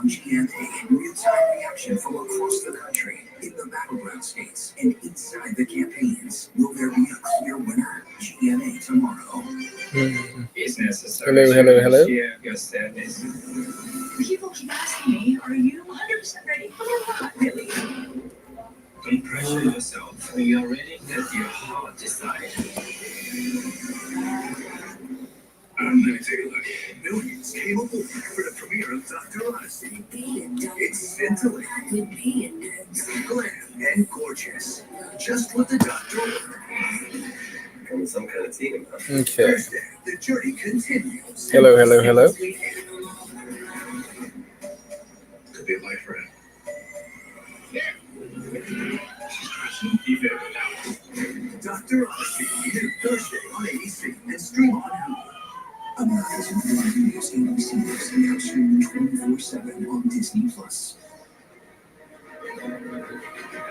GMA, real-time reaction from across the country, in the battleground states, and inside the campaigns. Will there be a clear winner? GMA tomorrow. It's necessary. Hello. Share your sadness. People keep asking me, are you 100% ready? But I'm not really. Don't pressure yourself. When you're ready, let your heart decide. Let me take a look. Millions came aboard for the premiere of Dr. Odyssey. It's scintillating, glam, and gorgeous. Just what the doctor ordered. From some kind of team. Okay. Thursday, the journey continues. Hello. Could be my friend. Yeah. Keep it out. Dr. Odyssey, new Thursday on ABC and stream on Hulu. America's number news, ABC News, and now streaming 24/7 on Disney+.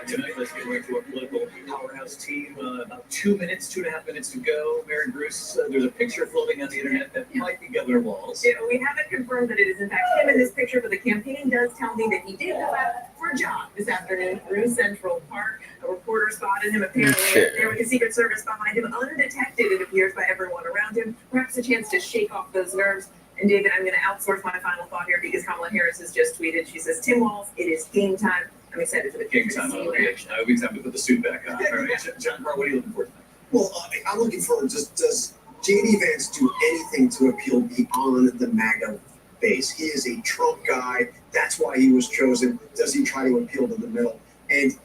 Tonight, let's get right to our political powerhouse team. About 2.5 minutes to go. Mary Bruce, there's a picture floating on the internet that might be Governor Walz. Yeah, we haven't confirmed that it is in fact him in this picture, but the campaign does tell me that he did go out for a jog this afternoon through Central Park. A reporter spotted him apparently there with the Secret Service behind him, undetected, it appears, by everyone around him. Perhaps a chance to shake off those nerves. And David, I'm going to outsource my final thought here because Kamala Harris has just tweeted. She says, Tim Walz, it is game time. I'm excited for the Game time. It'll be time to put the suit back on. All right, John Carr, what are you looking for tonight? Well, I'm looking for does J.D. Vance do anything to appeal beyond the MAGA base? He is a Trump guy. That's why he was chosen. Does he try to appeal to the middle? And,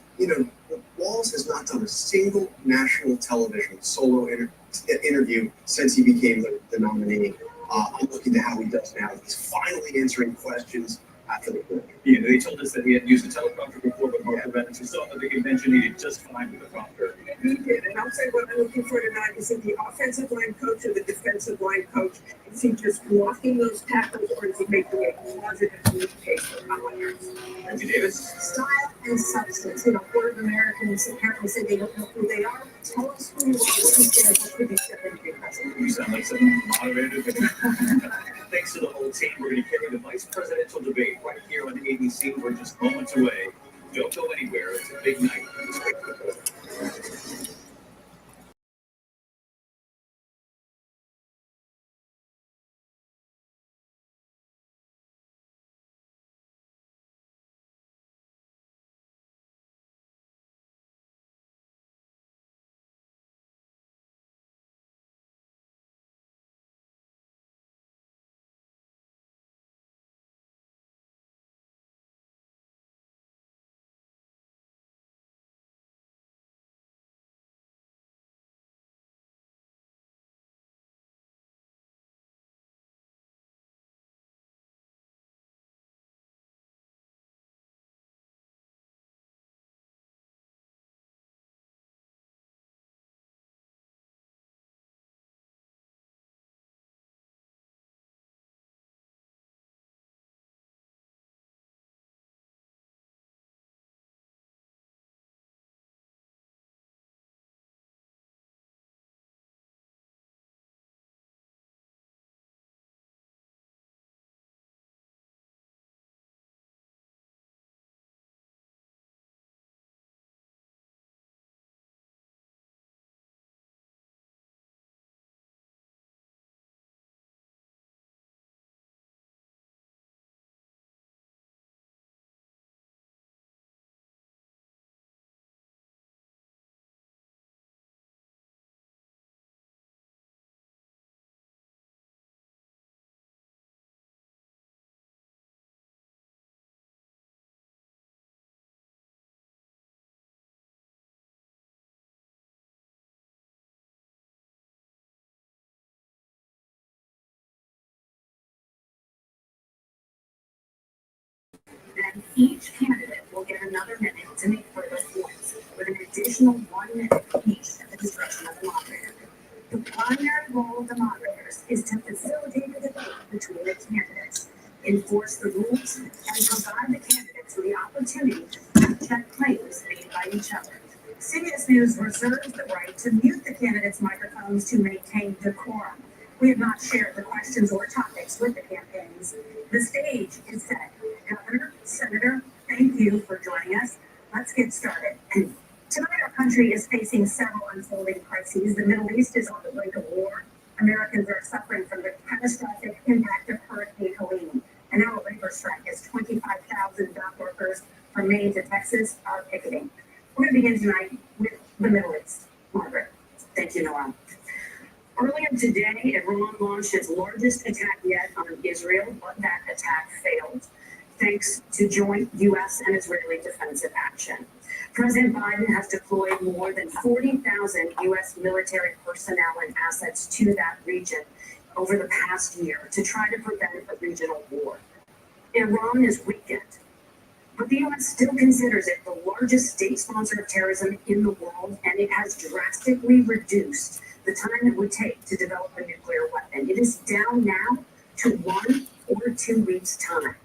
Walz has not done a single national television solo interview since he became the nominee. I'm looking to how he does now. He's finally answering questions after the book. Yeah, they told us that he had used a teleprompter before, but Mark Evans, who saw at the convention, he did just fine with the prompter. He did, and I'll say what I'm looking for tonight is in the offensive line coach or the defensive line coach. Is he just blocking those tackles, or is he making a positive case for Kamala Harris? Nancy Davis. Style and substance. A quarter of Americans apparently say they don't know who they are. Tell us who you are. What could be stepping into your president? You sound like some moderator. Thanks to the whole team, we're going to carry the vice presidential debate right here on ABC. We're just moments away. Don't go anywhere. It's a big night. Then each candidate will get another minute to make further points, with an additional 1 minute each at the discretion of the moderator. The primary role of the moderators is to facilitate the debate between the candidates, enforce the rules, and provide the candidates with the opportunity to check claims made by each other. CBS News reserves the right to mute the candidates' microphones to maintain decorum. We have not shared the questions or topics with the campaigns. The stage is set. Governor, Senator, thank you for joining us. Let's get started. Tonight, our country is facing several unfolding crises. The Middle East is on the brink of war. Americans are suffering from the catastrophic impact of Hurricane Helene. And our labor strike as 25,000 dock workers from Maine to Texas are picketing. We're going to begin tonight with the Middle East. Margaret. Thank you, Noel. Earlier today, Iran launched its largest attack yet on Israel, but that attack failed, thanks to joint U.S. and Israeli defensive action. President Biden has deployed more than 40,000 U.S. military personnel and assets to that region over the past year to try to prevent a regional war. Iran is weakened, but the U.S. still considers it the largest state sponsor of terrorism in the world, and it has drastically reduced the time it would take to develop a nuclear weapon. It is down now to 1 or 2 weeks' time.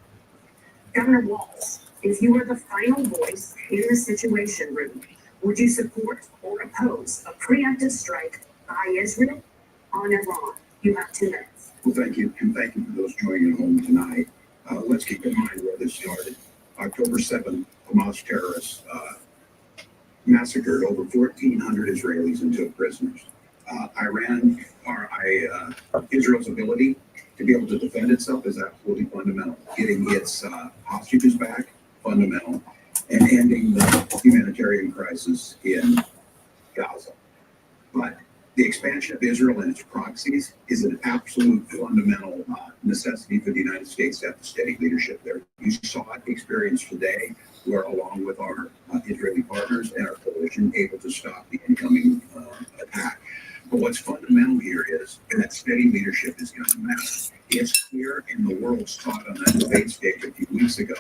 Governor Walz, if you were the final voice in the Situation Room, would you support or oppose a preemptive strike by Israel on Iran? You have 2 minutes. Well, thank you, and thank you for those joining at home tonight. Let's keep in mind where this started. October 7th, Hamas terrorists massacred over 1,400 Israelis and took prisoners. Israel's ability to be able to defend itself is absolutely fundamental. Getting its hostages back, fundamental, and ending the humanitarian crisis in Gaza. But the expansion of Israel and its proxies is an absolute fundamental necessity for the United States to have steady leadership there. You saw it experienced today, where along with our Israeli partners and our coalition, able to stop the incoming attack. But what's fundamental here is that steady leadership is going to matter. It's clear, and the world saw it on that debate stage a few weeks ago,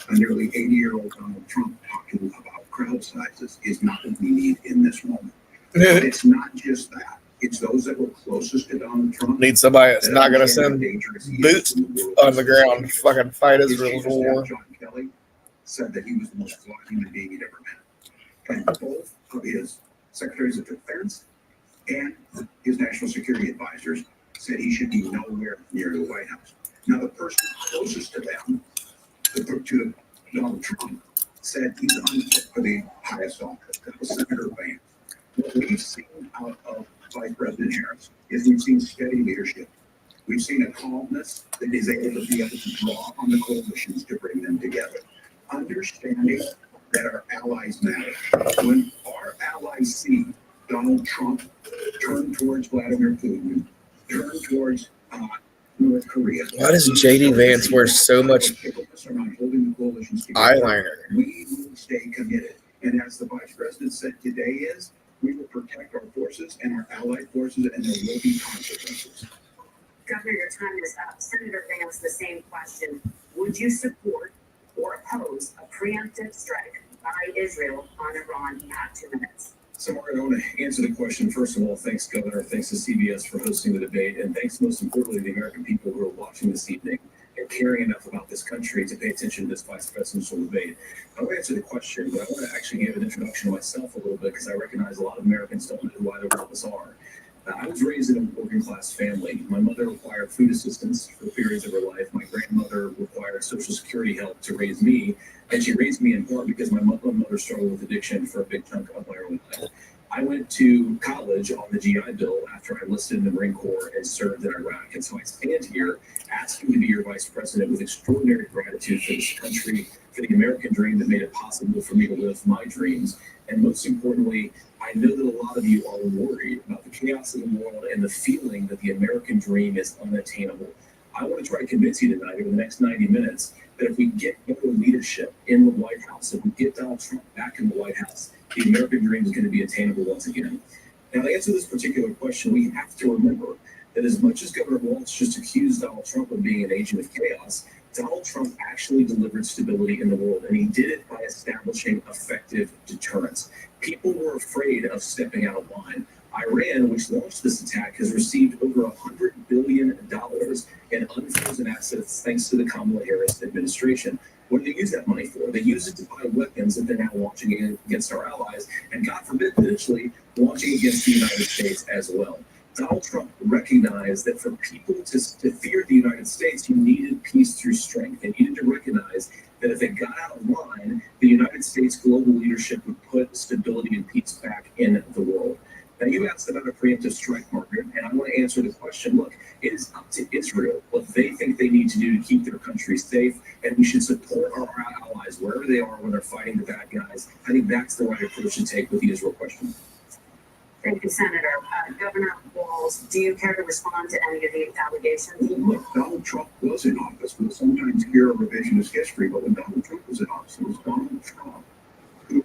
a nearly 80-year-old Donald Trump talking about crowd sizes is not what we need in this moment. But it's not just that. It's those that were closest to Donald Trump. Need somebody that's not going to send boots on the ground to fucking fight Israel's war. John Kelly said that he was the most flawed human being he'd ever met. And both of his secretaries of defense and his national security advisors said he should be nowhere near the White House. Now, the person closest to them, to Donald Trump, said he's unfit for the highest office. That was Senator Vance. What we've seen out of Vice President Harris is we've seen steady leadership. We've seen a calmness that is able to be able to draw on the coalitions to bring them together. Understanding that our allies matter. When our allies see Donald Trump turn towards Vladimir Putin, turn towards North Korea. Why does J.D. Vance wear so much eyeliner? We will stay committed. And as the Vice President said today is, we will protect our forces and our allied forces, and there will be consequences. Governor, your time is up. Senator Vance, the same question. Would you support or oppose a preemptive strike by Israel on Iran? You have 2 minutes. So, Margaret, I want to answer the question. First of all, thanks, Governor. Thanks to CBS for hosting the debate. And thanks, most importantly, to the American people who are watching this evening and caring enough about this country to pay attention to this vice presidential debate. I want to answer the question, but I want to actually give an introduction to myself a little bit because I recognize a lot of Americans don't know who either one of us are. I was raised in a working class family. My mother required food assistance for periods of her life. My grandmother required Social Security help to raise me. And she raised me in part because my mother struggled with addiction for a big chunk of my early life. I went to college on the GI Bill after I enlisted in the Marine Corps and served in Iraq. And so I stand here asking to be your vice president with extraordinary gratitude for this country, for the American dream that made it possible for me to live my dreams. And most importantly, I know that a lot of you are worried about the chaos of the world and the feeling that the American dream is unattainable. I want to try to convince you tonight over the next 90 minutes that if we get better leadership in the White House, if we get Donald Trump back in the White House, the American dream is going to be attainable once again. Now, to answer this particular question, we have to remember that as much as Governor Walz just accused Donald Trump of being an agent of chaos, Donald Trump actually delivered stability in the world, and he did it by establishing effective deterrence. People were afraid of stepping out of line. Iran, which launched this attack, has received over $100 billion in unfrozen assets thanks to the Kamala Harris administration. What do they use that money for? They use it to buy weapons that they're now launching against our allies, and God forbid, potentially launching against the United States as well. Donald Trump recognized that for people to fear the United States, you needed peace through strength. They needed to recognize guys that if it got out of line, the United States global leadership would put stability and peace back in the world. Now, you asked about a preemptive strike, Margaret, and I want to answer the question. Look, it is up to Israel what they think they need to do to keep their country safe, and we should support our allies wherever they are when they're fighting the bad guys. I think that's the right approach to take with the Israel question. Thank you, Senator. Governor Walz, do you care to respond to any of the allegations? Look, Donald Trump was in office. We'll sometimes hear a revisionist history, but when Donald Trump was in office, it was Donald Trump.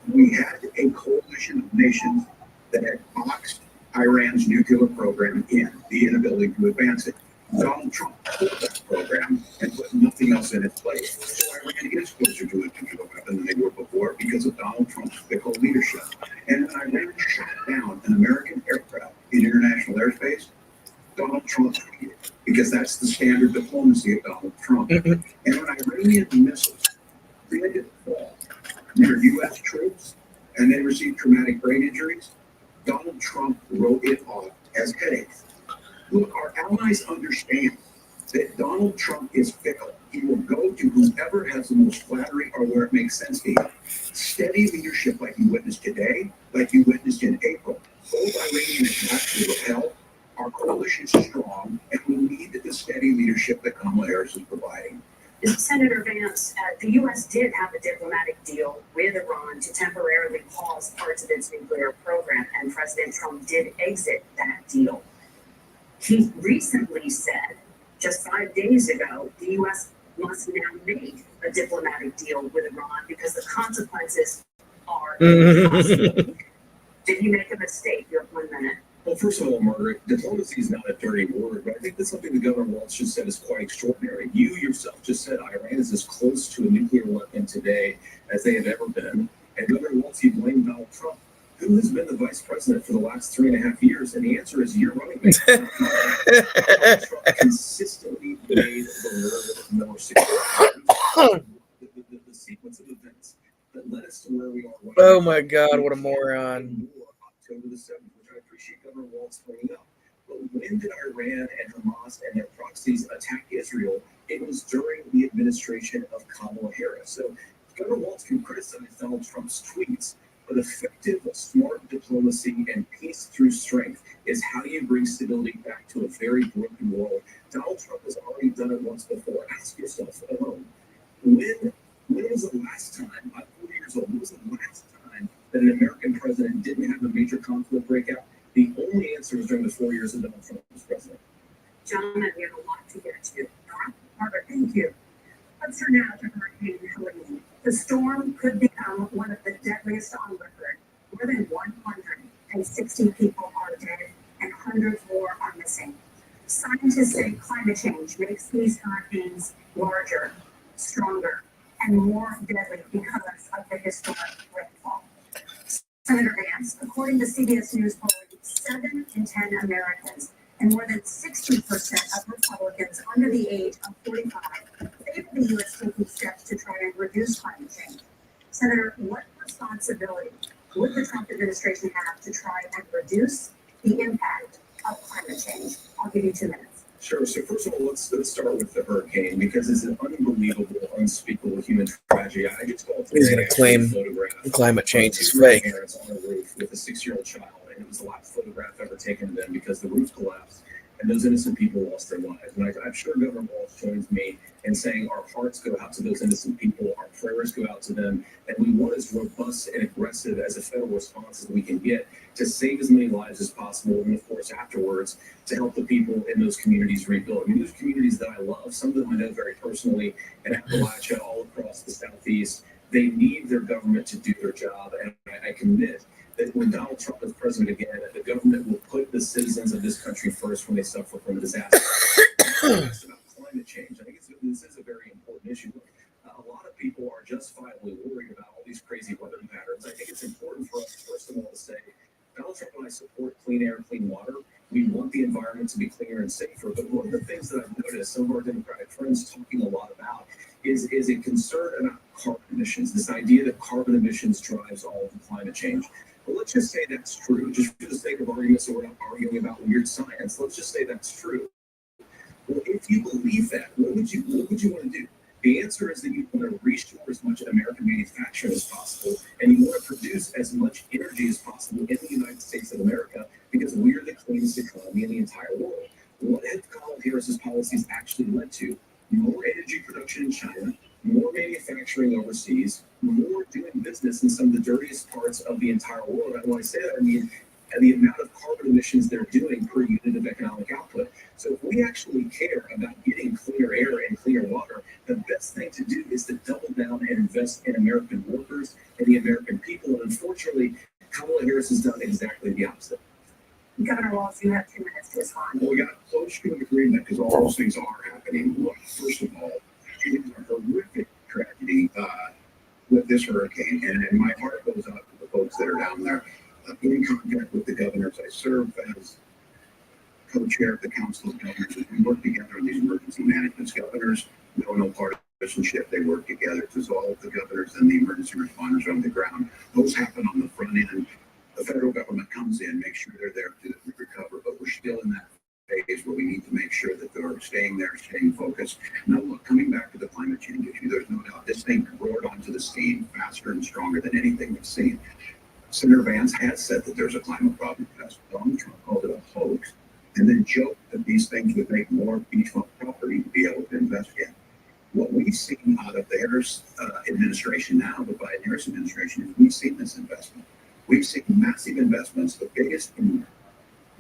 We had a coalition of nations that had boxed Iran's nuclear program in, the inability to advance it. Donald Trump pulled that program and put nothing else in its place. So Iran is closer to a nuclear weapon than they were before because of Donald Trump's fickle leadership. And when Iran shot down an American aircraft in international airspace, Donald Trump tweeted, because that's the standard diplomacy of Donald Trump. And when Iranian missiles did fall near U.S. troops and they received traumatic brain injuries, Donald Trump wrote it off as headaches. Look, our allies understand that Donald Trump is fickle. He will go to whoever has the most flattery or where it makes sense to him. Steady leadership like you witnessed today, like you witnessed in April. Both Iranian attacks will repel. Our coalition is strong, and we need the steady leadership that Kamala Harris is providing. Senator Vance, the U.S. did have a diplomatic deal with Iran to temporarily pause parts of its nuclear program, and President Trump did exit that deal. He recently said, just 5 days ago, the U.S. must now make a diplomatic deal with Iran because the consequences are impossible. Did he make a mistake? You have 1 minute. Well, first of all, Margaret, diplomacy is not a dirty word, but I think that's something that Governor Walz just said is quite extraordinary. You yourself just said Iran is as close to a nuclear weapon today as they have ever been. And Governor Walz, you blame Donald Trump. Who has been the vice president for the last 3.5 years? And the answer is your running mate. Trump consistently made the world more secure. The sequence of events that led us to where we are. Oh my God, what a moron. October the 7th, which I appreciate Governor Walz bringing up. But when did Iran and Hamas and their proxies attack Israel? It was during the administration of Kamala Harris. So Governor Walz can criticize Donald Trump's tweets, but effective, smart diplomacy and peace through strength is how you bring stability back to a very broken world. Donald Trump has already done it once before. Ask yourself alone, when was the last time, I'm 40 years old, when was the last time that an American president didn't have a major conflict breakout? The only answer was during the 4 years that Donald Trump was president. Gentlemen, we have a lot to get to. Margaret, thank you. Let's turn now to Hurricane Helene. The storm could become one of the deadliest on record. More than 160 people are dead and hundreds more are missing. Scientists say climate change makes these hurricanes larger, stronger, and more deadly because of the historic rainfall. Senator Vance, according to CBS News polling, 7 in 10 Americans and more than 60% of Republicans under the age of 45 favor the U.S. taking steps to try and reduce climate change. Senator, what responsibility would the Trump administration have to try and reduce the impact of climate change? I'll give you 2 minutes. Sure. So first of all, let's start with the hurricane because it's an unbelievable, unspeakable human tragedy. I just called He's going to claim climate change is fake. Parents on a roof with a 6-year-old child, and it was the last photograph ever taken of them because the roof collapsed and those innocent people lost their lives. And I'm sure Governor Walz joins me in saying our hearts go out to those innocent people, our prayers go out to them, and we want as robust and aggressive as a federal response as we can get to save as many lives as possible, and of course afterwards to help the people in those communities rebuild. I mean, those communities that I love, some of them I know very personally, in Appalachia, all across the Southeast, they need their government to do their job, and I commit that when Donald Trump is president again, the government will put the citizens of this country first when they suffer from a disaster. It's about climate change. I think this is a very important issue. A lot of people are justifiably worried about all these crazy weather patterns. I think it's important for us, first of all, to say, Donald Trump and I support clean air, clean water. We want the environment to be cleaner and safer. But one of the things that I've noticed some of our Democratic friends talking a lot about is a concern about carbon emissions, this idea that carbon emissions drives all of the climate change. But let's just say that's true. Just for the sake of argument, so we're not arguing about weird science, let's just say that's true. Well, if you believe that, what would you want to do? The answer is that you want to restore as much American manufacturing as possible, and you want to produce as much energy as possible in the United States of America because we're the cleanest economy in the entire world. What have Kamala Harris's policies actually led to? More energy production in China, more manufacturing overseas, more doing business in some of the dirtiest parts of the entire world. And when I say that, I mean the amount of carbon emissions they're doing per unit of economic output. So if we actually care about getting cleaner air and cleaner water, the best thing to do is to double down and invest in American workers and the American people. And unfortunately, Kamala Harris has done exactly the opposite. Governor Walz, you have 2 minutes to respond. Well, we got close to an agreement because all those things are happening. Look, first of all, it is a horrific tragedy with this hurricane, and my heart goes out to the folks that are down there. In contact with the governors, I serve as co-chair of the Council of Governors. We work together on these emergency management. Governors know no partisanship. They work together to resolve the governors and the emergency responders on the ground. Those happen on the front end. The federal government comes in, makes sure they're there to recover, but we're still in that phase where we need to make sure that they're staying there, staying focused. Now, look, coming back to the climate change issue, there's no doubt this thing roared onto the scene faster and stronger than anything we've seen. Senator Vance has said that there's a climate problem because Donald Trump called it a hoax and then joked that these things would make more beachfront property to be able to invest in. What we've seen out of the Harris administration now, the Biden-Harris administration, is we've seen this investment. We've seen massive investments, the biggest in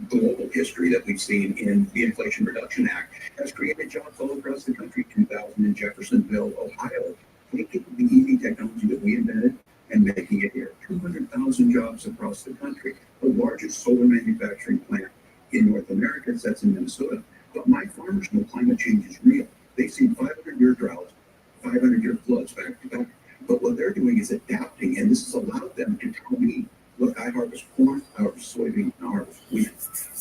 global history that we've seen in the Inflation Reduction Act, has created jobs all across the country. 2000 in Jeffersonville, Ohio, taking the EV technology that we invented and making it here. 200,000 jobs across the country. The largest solar manufacturing plant in North America sits in Minnesota. But my farmers know climate change is real. They've seen 500-year droughts, 500-year floods back to back. But what they're doing is adapting, and this has allowed them to tell me, look, I harvest corn, I harvest soybean, I harvest wheat.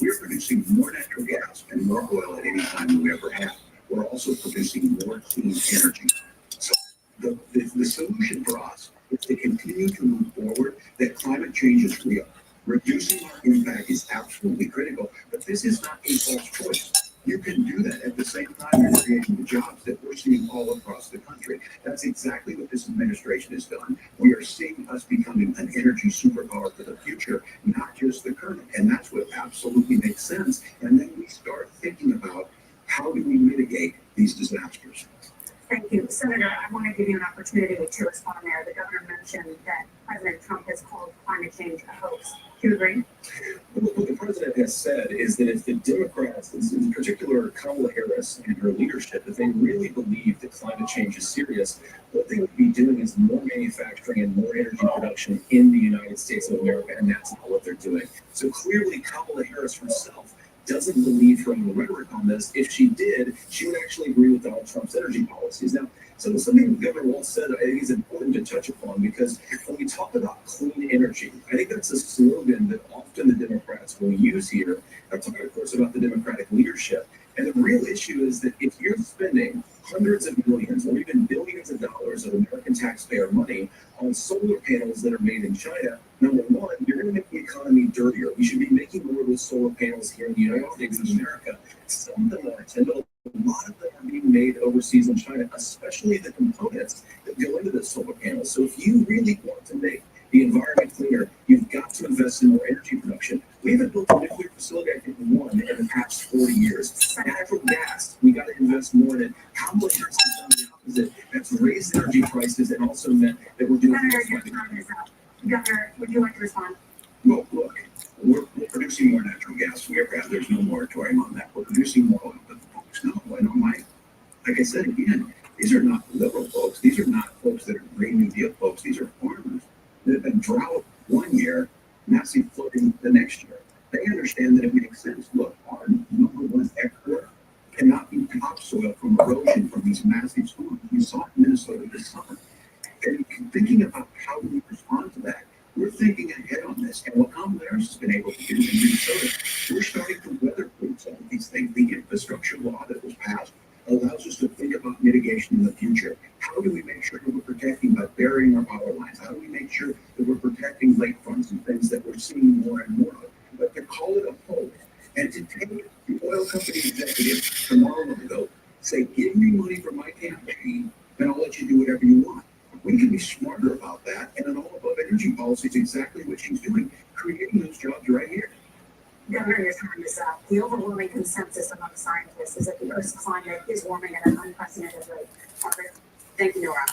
We're producing more natural gas and more oil at any time than we ever have. We're also producing more clean energy. So the solution for us is to continue to move forward, that climate change is real. Reducing our impact is absolutely critical, but this is not a false choice. You can do that at the same time you're creating the jobs that we're seeing all across the country. That's exactly what this administration has done. We are seeing us becoming an energy superpower for the future, not just the current. And that's what absolutely makes sense. And then we start thinking about how do we mitigate these disasters. Thank you. Senator, I want to give you an opportunity to respond there. The governor mentioned that President Trump has called climate change a hoax. Do you agree? What the president has said is that if the Democrats, in particular Kamala Harris and her leadership, if they really believe that climate change is serious, what they would be doing is more manufacturing and more energy production in the United States of America, and that's not what they're doing. So clearly Kamala Harris herself doesn't believe her own rhetoric on this. If she did, she would actually agree with Donald Trump's energy policies. Now, so something Governor Walz said I think is important to touch upon, because when we talk about clean energy, I think that's a slogan that often the Democrats will use here. I'm talking, of course, about the Democratic leadership. And the real issue is that if you're spending hundreds of millions or even billions of dollars of American taxpayer money on solar panels that are made in China, number one, you're going to make the economy dirtier. We should be making more of those solar panels here in the United States of America. Some of them aren't, and a lot of them are being made overseas in China, especially the components that go into the solar panels. So if you really want to make the environment cleaner, you've got to invest in more energy production. We haven't built a nuclear facility, I think, one in the past 40 years. Natural gas, we got to invest more in it. Kamala Harris has done the opposite. That's raised energy prices and also meant that we're doing Governor, your time is up. Governor, would you like to respond? Well, look, we're producing more natural gas. There's no moratorium on that. We're producing more oil, but folks know, I know like I said again, these are not liberal folks. These are not folks that are Green New Deal folks. These are farmers that have been drought one year, massive flooding the next year. They understand that it makes sense. Look, our number one export cannot be topsoil from erosion from these massive storms. We saw it in Minnesota this summer. And thinking about how we respond to that, we're thinking ahead on this. And what Kamala Harris has been able to do in Minnesota, we're starting to weatherproof some of these things. The infrastructure law that was passed allows us to think about mitigation in the future. How do we make sure that we're protecting by burying our power lines? How do we make sure that we're protecting lakefronts and things that we're seeing more and more of? But to call it a hoax and to take the oil company executive tomorrow ago, say, give me money for my campaign, do whatever you want. We can be smarter about that. And an all above energy policy is exactly what she's doing, creating those jobs right here. Governor, your time is up. The overwhelming consensus among scientists is that the Earth's climate is warming at an unprecedented rate. Margaret, thank you, Nora.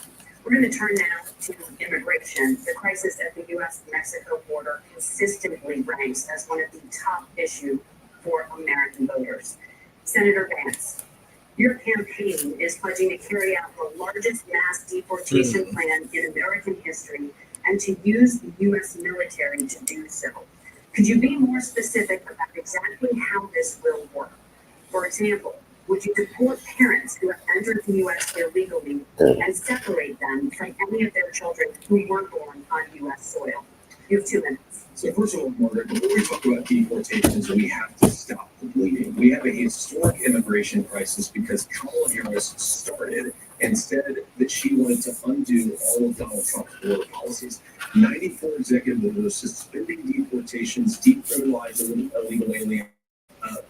We're going to turn now to immigration. The crisis at the U.S.-Mexico border consistently ranks as one of the top issues for American voters. Senator Vance, your campaign is pledging to carry out the largest mass deportation plan in American history and to use the U.S. military to do so. Could you be more specific about exactly how this will work? For example, would you deport parents who have entered the U.S. illegally and separate them from any of their children who were born on U.S. soil? You have 2 minutes. So first of all, Margaret, before we talk about deportations, we have to stop the bleeding. We have a historic immigration crisis because Kamala Harris started and said that she wanted to undo all of Donald Trump's border policies. 94 executive orders suspending deportations, decriminalizing illegal aliens,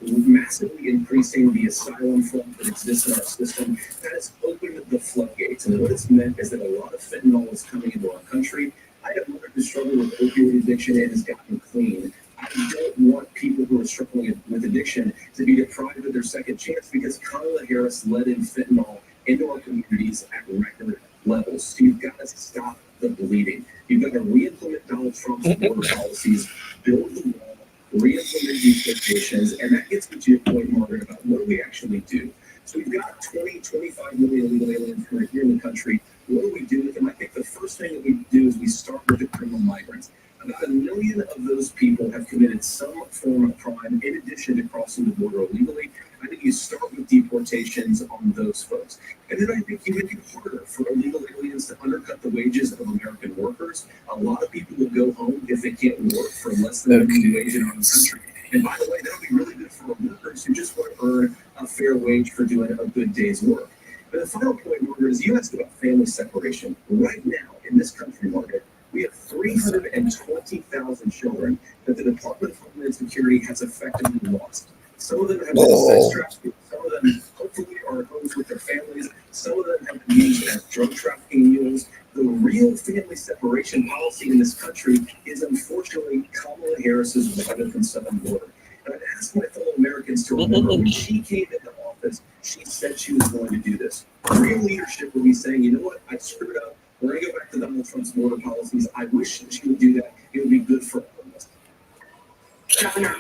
massively increasing the asylum fund that exists in our system. That has opened the floodgates. And what it's meant is that a lot of fentanyl is coming into our country. I have a mother who struggled with opioid addiction and has gotten clean. I don't want people who are struggling with addiction to be deprived of their second chance because Kamala Harris let in fentanyl into our communities at record levels. So you've got to stop the bleeding. You've got to re-implement Donald Trump's border policies, build the wall, re-implement deportations, and that gets me to your point, Margaret, about what do we actually do? So we've got 25 million illegal aliens who are here in the country. What do we do with them? I think the first thing that we do is we start with the criminal migrants. About 1 million of those people have committed some form of crime in addition to crossing the border illegally. I think you start with deportations on those folks. And then I think you make it harder for illegal aliens to undercut the wages of American workers. A lot of people will go home if they can't work for less than a minimum wage in our country. And by the way, that'll be really good for workers who just want to earn a fair wage for doing a good day's work. But the final point, Margaret, is you asked about family separation. Right now in this country, Margaret, we have 320,000 children that the Department of Homeland Security has effectively lost. Some of them have been sex trafficked. Some of them hopefully are at homes with their families. Some of them have been used as drug trafficking mules. The real family separation policy in this country is unfortunately Kamala Harris's wider than southern border. And I'd ask my fellow Americans to remember when she came into office, she said she was going to do this. Real leadership would be saying, you know what, I screwed up. We're going to go back to Donald Trump's border policies. I wish she would do that. It would be good for all of us. Governor,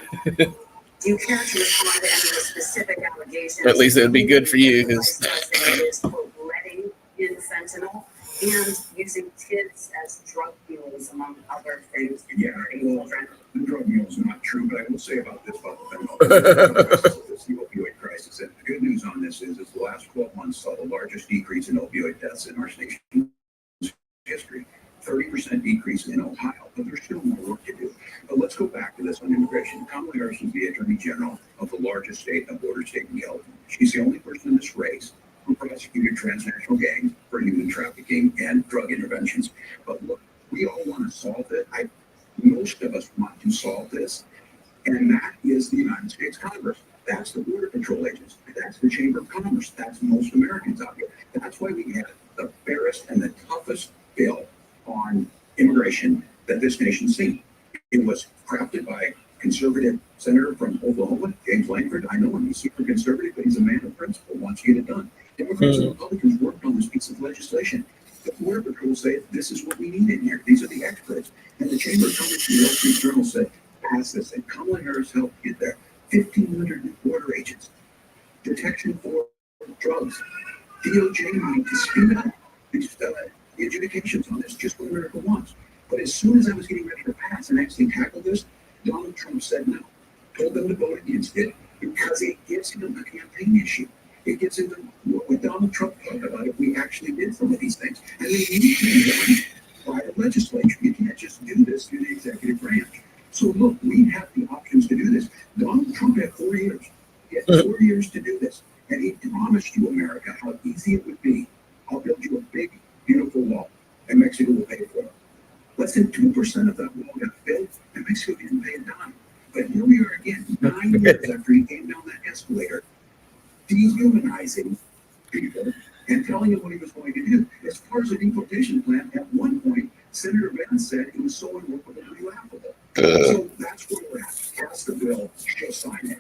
do you care to respond to any of the specific allegations? At least it would be good for you because is quote, letting in fentanyl and using kids as drug mules, among other things. Yeah, well, the drug mule is not true, but I will say about this, about the fentanyl, this the opioid crisis. And the good news on this is the last 12 months saw the largest decrease in opioid deaths in our nation's history. 30% decrease in Ohio, but there's still more work to do. But let's go back to this on immigration. Kamala Harris is the Attorney General of the largest state, a border state in California. She's the only person in this race who prosecuted transnational gangs for human trafficking and drug interventions. But look, we all want to solve it. Most of us want to solve this, and that is the United States Congress. That's the Border Patrol agents. That's the Chamber of Commerce. That's most Americans out here. That's why we have the fairest and the toughest bill on immigration that this nation's seen. It was crafted by a conservative senator from Oklahoma, James Langford. I know him, he's super conservative, but he's a man of principle, wants to get it done. Democrats and Republicans worked on this piece of legislation. The Border Patrol say, this is what we need in here. These are the experts. And the Chamber of Commerce and the Wall Street Journal said, pass this. And Kamala Harris helped get there. 1,500 new border agents. Detection for drugs. DOJ money to speed up the adjudications on this, just what America wants. But as soon as I was getting ready to pass and actually tackle this, Donald Trump said no. Told them to vote against it because it gets him a campaign issue. It gets into what would Donald Trump talk about if we actually did some of these things. And they need to be done by the legislature. You can't just do this through the executive branch. So look, we have the options to do this. Donald Trump had 4 years. He had 4 years to do this. And he promised you, America, how easy it would be. I'll build you a big, beautiful wall, and Mexico will pay for it. Less than 2% of that wall got built, and Mexico didn't pay a dime. But here we are again, 9 years after he came down that escalator, dehumanizing people and telling them what he was going to do. As far as the deportation plan, at one point, Senator Vance said it was so unworkably laughable. So that's where we're at. Pass the bill, she'll sign it.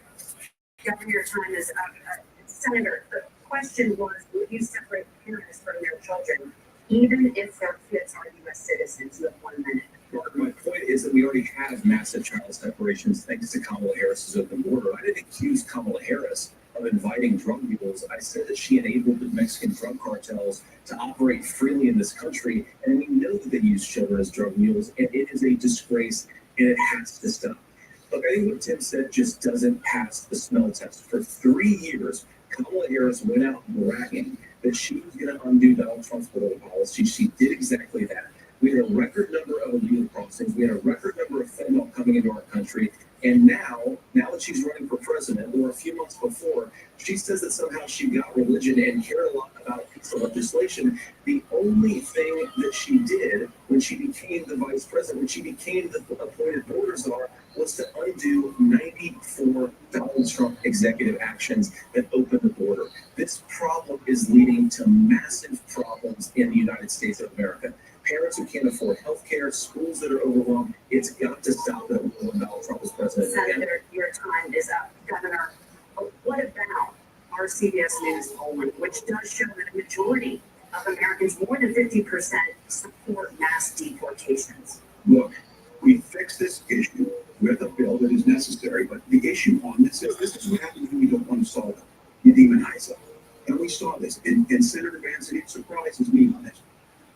Governor, your time is up. Senator, the question was, would you separate parents from their children, even if their kids are U.S. citizens? You have 1 minute. Mark, my point is that we already have massive child separations thanks to Kamala Harris's open border. I didn't accuse Kamala Harris of inviting drug mules. I said that she enabled the Mexican drug cartels to operate freely in this country, and we know that they use children as drug mules, and it is a disgrace, and it has to stop. Look, I think what Tim said just doesn't pass the smell test. For 3 years, Kamala Harris went out bragging that she was going to undo Donald Trump's border policy. She did exactly that. We had a record number of illegal crossings. We had a record number of fentanyl coming into our country. And now that she's running for president, or a few months before, she says that somehow she got religion and cared a lot about a piece of legislation. The only thing that she did when she became the vice president, when she became the appointed border czar, was to undo 94 Donald Trump executive actions that opened the border. This problem is leading to massive problems in the United States of America. Parents who can't afford health care, schools that are overwhelmed. It's got to stop that when Donald Trump is president again. Senator, your time is up. Governor, what about our CBS News polling, which does show that a majority of Americans, more than 50%, support mass deportations? Look, we fix this issue with a bill that is necessary, but the issue on this is what happens when you don't want to solve it. You demonize it. And we saw this. And Senator Vance, and it surprises me on this,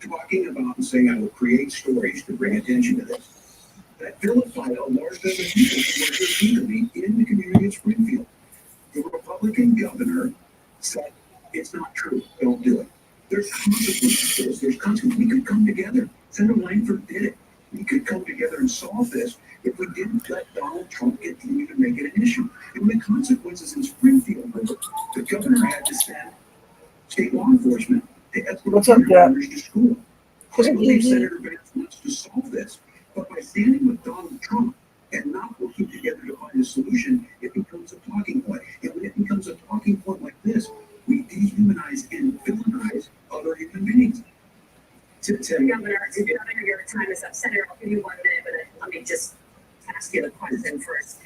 talking about and saying I will create stories to bring attention to this. That vilified a large number of people who were here legally in the community of Springfield. The Republican governor said, it's not true, don't do it. There's consequences to this. There's consequences. We could come together. Senator Langford did it. We could come together and solve this if we didn't let Donald Trump continue to make it an issue. And the consequences in Springfield, the governor had to send state law enforcement to escort What's up, Jack? to school. I believe Senator Vance wants to solve this, but by standing with Donald Trump and not working together to find a solution, it becomes a talking point. And when it becomes a talking point like this, we dehumanize and villainize other human beings. Tim, Governor, your time is up. Senator, I'll give you 1 minute, but let me just ask you the question first.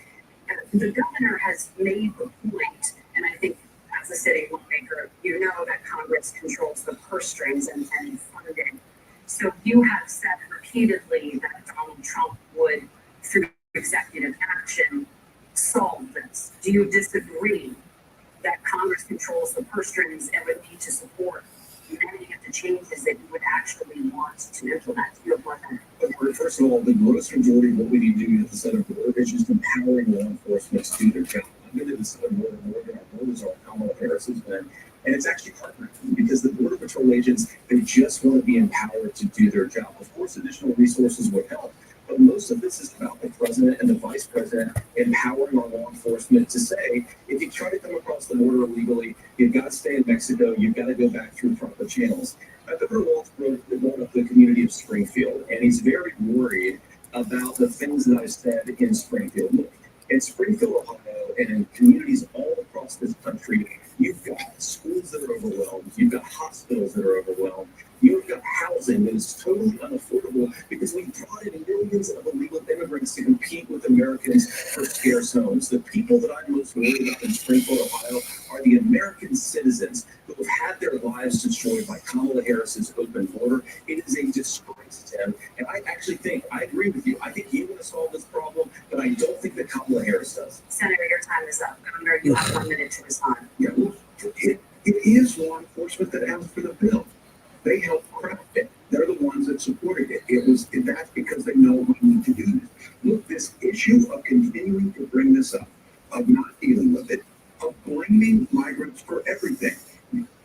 The governor has made the point, and I think as a city lawmaker, you know that Congress controls the purse strings and funding. So you have said repeatedly that Donald Trump would, through executive action, solve this. Do you disagree that Congress controls the purse strings and would need to support many of the changes that you would actually want to implement? You have 1 minute. first of all, the gross majority of what we need to do at the southern border is just empowering law enforcement to do their job. I've been to the southern border more than our borders are. Kamala Harris has been. And it's actually heartbreaking because the Border Patrol agents, they just want to be empowered to do their job. Of course, additional resources would help, but most of this is about the president and the vice president empowering our law enforcement to say, if you try to come across the border illegally, you've got to stay in Mexico, you've got to go back through proper channels. Governor Walz brought up the community of Springfield, and he's very worried about the things that I've said in Springfield. Look, in Springfield, Ohio, and in communities all across this country, you've got schools that are overwhelmed. You've got hospitals that are overwhelmed. You've got housing that is totally unaffordable because we brought in millions of illegal immigrants to compete with Americans for scarce homes. The people that I'm most worried about in Springfield, Ohio, are the American citizens who have had their lives destroyed by Kamala Harris's open border. It is a disgrace, Tim. And I actually think, I agree with you. I think you want to solve this problem, but I don't think that Kamala Harris does. Senator, your time is up. Governor, you have 1 minute to respond. Yeah, well, it is law enforcement that asked for the bill. They helped craft it. They're the ones that supported it. That's because they know we need to do this. Look, this issue of continuing to bring this up, of not dealing with it, of blaming migrants for everything.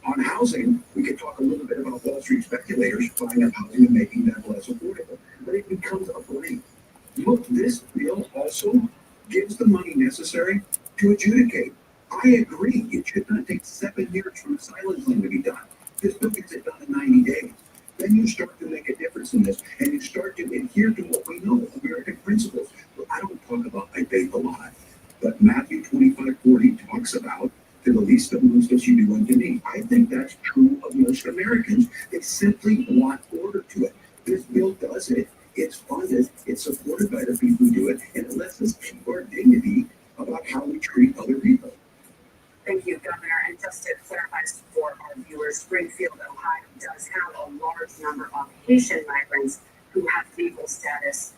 On housing, we could talk a little bit about Wall Street speculators buying up housing and making that less affordable, but it becomes a blame. Look, this bill also gives the money necessary to adjudicate. I agree. It should not take 7 years for asylum claim to be done. This bill gets it done in 90 days. Then you start to make a difference in this, and you start to adhere to what we know, American principles. Well, I don't talk about my faith a lot, but Matthew 25:40 talks about to the least of most as you do unto me. I think that's true of most Americans. They simply want order to it. This bill does it. It's funded. It's supported by the people who do it, and it lets us keep our dignity about how we treat other people. Thank you, Governor. And just to clarify for our viewers, Springfield, Ohio does have a large number of Haitian migrants who have legal status,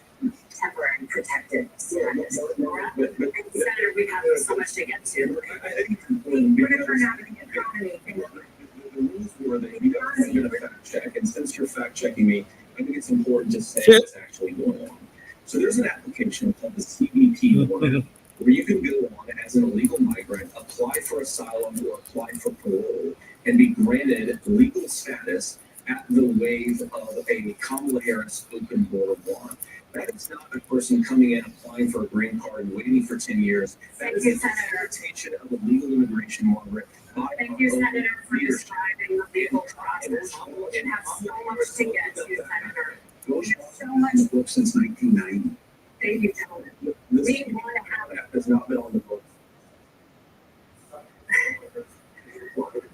temporary protected status. But And Senator, we have so much to get to. I think We're going to turn out the economy. the rules were that you guys are going to fact check, and since you're fact checking me, I think it's important to say what's actually going on. So there's an application called the CBP one, where you can go on as an illegal migrant, apply for asylum or apply for parole, and be granted legal status at the wave of a Kamala Harris open border bond. That is not a person coming in, applying for a green card and waiting for 10 years. That Thank is you, a Senator. facilitation of illegal immigration, Margaret. Thank you, Senator, for describing the legal process. We have so much to get to, Senator. Those So much. laws book since 1990. Thank you, gentlemen. This We want to have, that has not been on the books.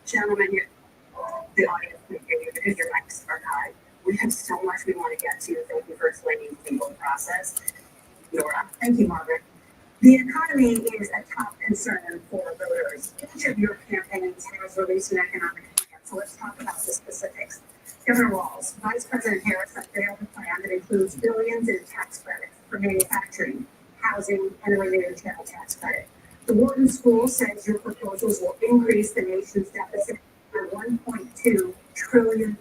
gentlemen, the audience, because your mics are high. We have so much we want to get to. Thank you for explaining the legal process. Nora, thank you, Margaret. The economy is a top concern for voters. Each of your campaigns has released an economic plan, so let's talk about the specifics. Governor Walz, Vice President Harris unveiled a plan that includes billions in tax credits for manufacturing, housing, and a related channel tax credit. The Wharton School says your proposals will increase the nation's deficit by $1.2 trillion.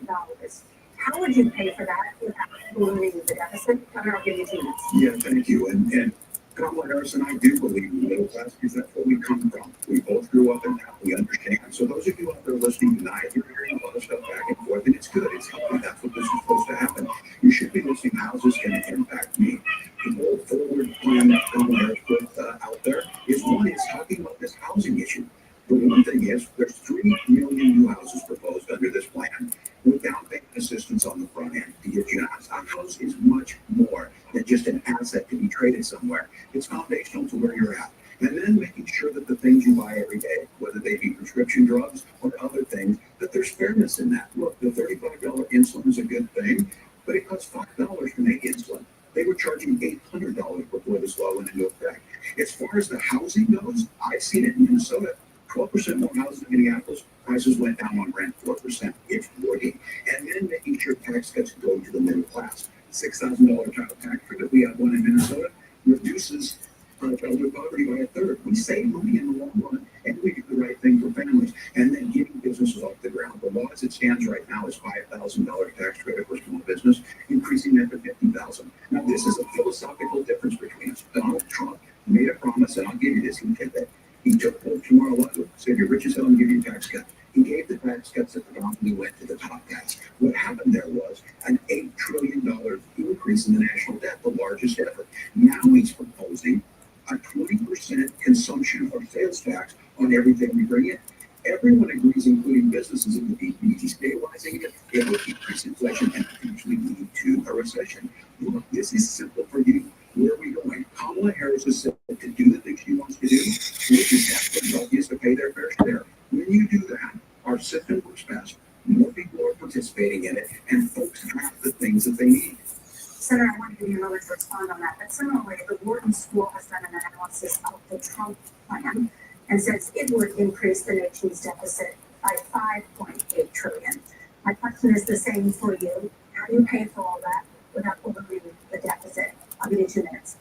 How would you pay for that without ballooning the deficit? Governor, I'll give you 2 minutes. Yeah, thank you. And Kamala Harris and I do believe in the middle class because that's where we come from. We both grew up in that. We understand. So those of you out there listening tonight, you're hearing a lot of stuff back and forth, and it's good. It's healthy. That's what this is supposed to happen. You should be listening. How's this going to impact me? The whole forward plan that Kamala Harris put out there is one is talking about this housing issue. The one thing is there's 3 million new houses proposed under this plan with down payment assistance on the front end to get you a house. A house is much more than just an asset to be traded somewhere. It's foundational to where you're at. And then making sure that the things you buy every day, whether they be prescription drugs or other things, that there's fairness in that. Look, the $35 insulin is a good thing, but it costs $5 to make insulin. They were charging $800 before this law went into effect. As far as the housing goes, I've seen it in Minnesota. 12% more houses in Minneapolis, prices went down on rent 4%. It's working. And then making sure tax cuts go to the middle class. $6,000 child tax credit, we have one in Minnesota, reduces childhood poverty by 1/3. We save money in the long run, and we do the right thing for families. And then getting businesses off the ground. The law as it stands right now is $5,000 tax credit for small business, increasing that to $50,000. Now, this is a philosophical difference between us. Donald Trump made a promise, and I'll give you this, he did that. He took folks from Mar-a-Lago, said, you're rich as hell, and give you a tax cut. He gave the tax cuts that predominantly went to the top guys. What happened there was an $8 trillion increase in the national debt, the largest ever. Now he's proposing a 20% consumption or sales tax on everything we bring in. Everyone agrees, including businesses, that would be destabilizing it. It would increase inflation and potentially lead to a recession. Look, this is simple for you. Where are we going? Kamala Harris has said to do the things she wants to do. We just ask the wealthiest to pay their fair share. When you do that, our system works faster. More people are participating in it, and folks have the things that they need. Senator, I want to give you a moment to respond on that. But similarly, the Wharton School has done an analysis of the Trump plan and says it would increase the nation's deficit by $5.8 trillion. My question is the same for you. How do you pay for all that without ballooning the deficit? I'll give you 2 minutes.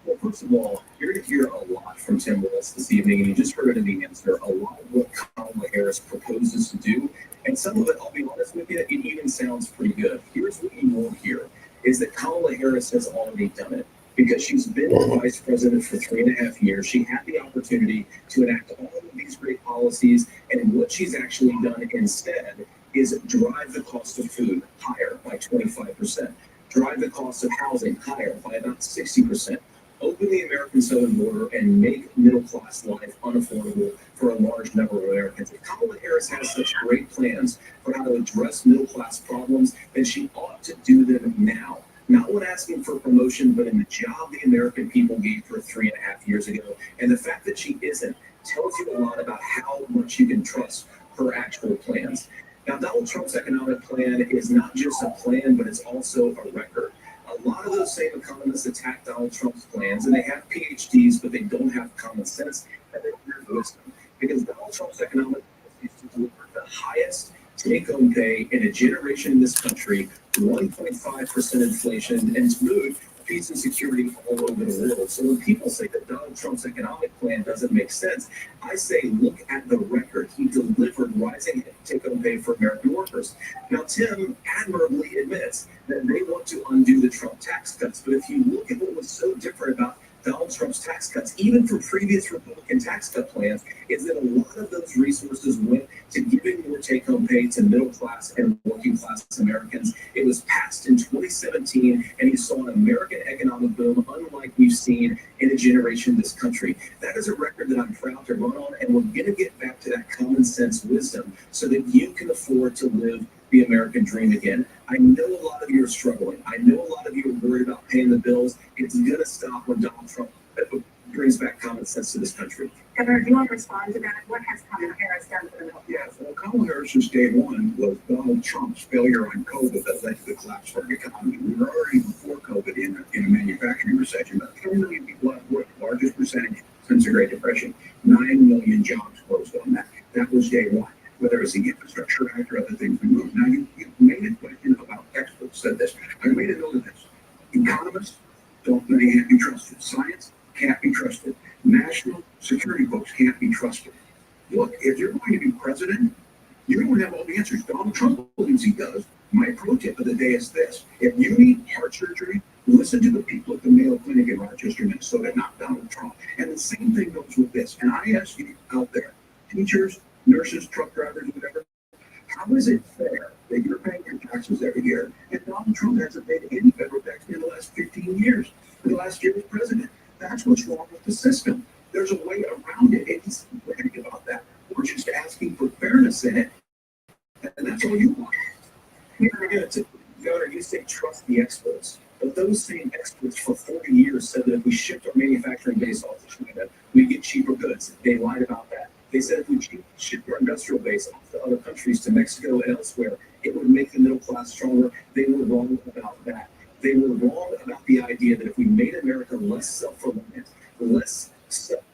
Well, first of all, you're going to hear a lot from Tim Walz this evening, and you just heard it in the answer, a lot of what Kamala Harris proposes to do, and some of it, I'll be honest with you, it even sounds pretty good. Here's what you won't hear, is that Kamala Harris has already done it. Because she's been the vice president for 3.5 years, she had the opportunity to enact all of these great policies, and what she's actually done instead is drive the cost of food higher by 25%, drive the cost of housing higher by about 60%, open the American southern border, and make middle-class life unaffordable for a large number of Americans. If Kamala Harris has such great plans for how to address middle-class problems, then she ought to do them now. not one asking for promotion, but in the job the American people gave her 3.5 years ago. And the fact that she isn't tells you a lot about how much you can trust her actual plans. Now, Donald Trump's economic plan is not just a plan, but it's also a record. A lot of those same economists attack Donald Trump's plans, and they have PhDs, but they don't have common sense and they don't have wisdom. Because Donald Trump's economic policy is to deliver the highest take-home pay in a generation in this country, 1.5% inflation, and to move peace and security all over the world. So when people say that Donald Trump's economic plan doesn't make sense, I say look at the record. He delivered rising take-home pay for American workers. Now, Tim admirably admits that they want to undo the Trump tax cuts. But if you look at what was so different about Donald Trump's tax cuts, even from previous Republican tax cut plans, is that a lot of those resources went to giving more take-home pay to middle-class and working-class Americans. It was passed in 2017, and you saw an American economic boom unlike we've seen in a generation in this country. That is a record that I'm proud to run on, and we're going to get back to that common sense wisdom so that you can afford to live the American dream again. I know a lot of you are struggling. I know a lot of you are worried about paying the bills. It's going to stop when Donald Trump brings back common sense to this country. Governor, do you want to respond to that? What has Kamala Harris done for the middle? Yeah, well, Kamala Harris's day one was Donald Trump's failure on COVID that led to the collapse of our economy. We were already before COVID in a manufacturing recession. About 10 million people left work, the largest percentage since the Great Depression. 9 million jobs closed on that. That was day one. Whether it's the Infrastructure Act or other things we moved. Now, you made a question about experts said this. I made a note of this. Economists can't be trusted. Science can't be trusted. National security folks can't be trusted. Look, if you're going to be president, you don't have all the answers. Donald Trump believes he does. My pro tip of the day is this. If you need heart surgery, listen to the people at the Mayo Clinic in Rochester, Minnesota, not Donald Trump. And the same thing goes with this. And I ask you out there, teachers, nurses, truck drivers, whatever, how is it fair that you're paying your taxes every year and Donald Trump hasn't paid any federal tax in the last 15 years, for the last year as president? That's what's wrong with the system. There's a way around it, and he's bragging about that. We're just asking for fairness in it, and that's all you want. Governor, you say trust the experts, but those same experts for 40 years said that if we shift our manufacturing base off to China, we get cheaper goods. They lied about that. They said if we shift our industrial base off to other countries, to Mexico and elsewhere, it would make the middle class stronger. They were wrong about that. They were wrong about the idea that if we made America less self-reliant, less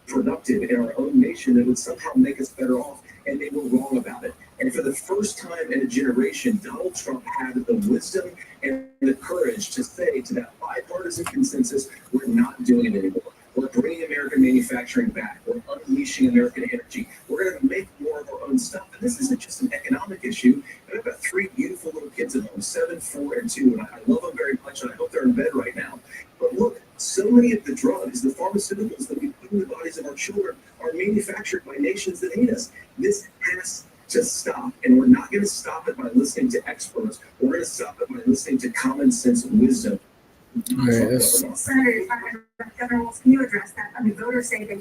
productive in our own nation, it would somehow make us better off. And they were wrong about it. And for the first time in a generation, Donald Trump had the wisdom and the courage to say to that bipartisan consensus, we're not doing it anymore. We're bringing American manufacturing back. We're unleashing American energy. We're going to make more of our own stuff. And this isn't just an economic issue. And I've got 3 beautiful little kids at home, 7, 4, and 2, and I love them very much, and I hope they're in bed right now. But look, so many of the drugs, the pharmaceuticals that we put in the bodies of our children are manufactured by nations that hate us. This has to stop, and we're not going to stop it by listening to experts. We're going to stop it by listening to common sense wisdom. Senator, Governor Walz, can you address that? I mean, voters say they